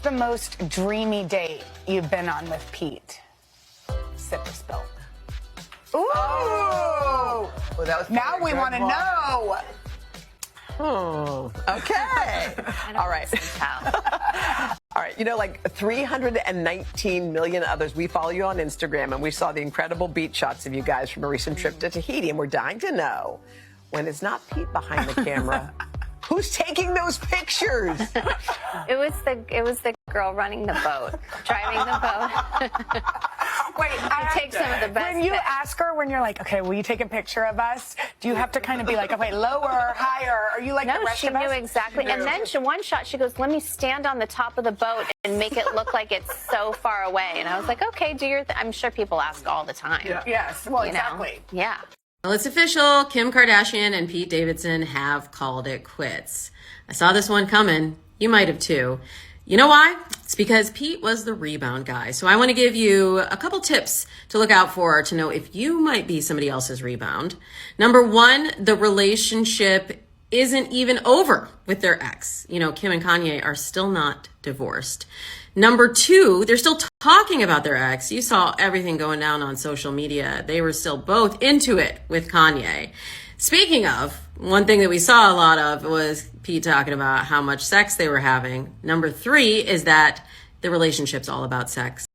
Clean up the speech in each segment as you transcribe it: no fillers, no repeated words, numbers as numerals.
the most dreamy date you've been on with Pete? Sip or spill? Ooh! Oh, that was now we want to know. Okay. All right. All right. You know, like 319 million others, we follow you on Instagram, and we saw the incredible beach shots of you guys from a recent trip to Tahiti, and we're dying to know, when it's not Pete behind the camera, who's taking those pictures? It was the girl running the boat, driving the boat. Wait, take some of the best. When you ask her, when you're like, okay, will you take a picture of us? Do you have to kind of be like, okay, lower, higher? Are you like the rest of us? No, she knew exactly. And then one shot, she goes, let me stand on the top of the boat and make it look like it's so far away. And I was like, okay, do your thing. I'm sure people ask all the time. Yeah. Yes, well, exactly. Yeah. Well, it's official. Kim Kardashian and Pete Davidson have called it quits. I saw this one coming. You might have too. You know why? It's because Pete was the rebound guy. So I want to give you a couple tips to look out for to know if you might be somebody else's rebound. Number one, the relationship isn't even over with their ex. You know, Kim and Kanye are still not divorced. Number two, they're still talking about their ex. You saw everything going down on social media. They were still both into it with Kanye. Speaking of, one thing that we saw a lot of was Pete talking about how much sex they were having. Number three is that the relationship's all about sex.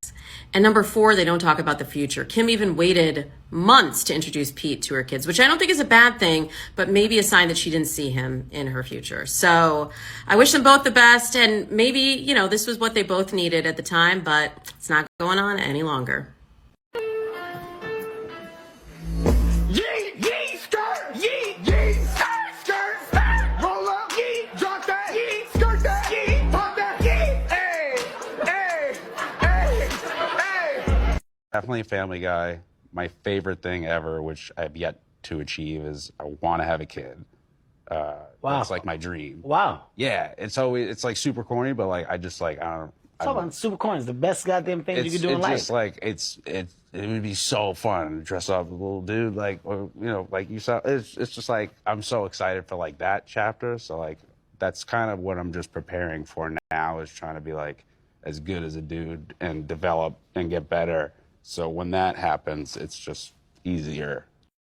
And number four, they don't talk about the future. Kim even waited months to introduce Pete to her kids, which I don't think is a bad thing, but maybe a sign that she didn't see him in her future. So I wish them both the best. And maybe, you know, this was what they both needed at the time, but it's not going on any longer. Definitely a family guy. My favorite thing ever, which I've yet to achieve, is I want to have a kid. Wow. It's like my dream. Wow. Yeah. It's like super corny, but like, I don't. Talk about super coins, the best goddamn thing you could do in life. It's just like, it would be so fun to dress up as a little dude, like, or, you know, like you saw, it's just like, I'm so excited for like that chapter. So like, that's kind of what I'm just preparing for now, is trying to be like as good as a dude and develop and get better. So when that happens, it's just easier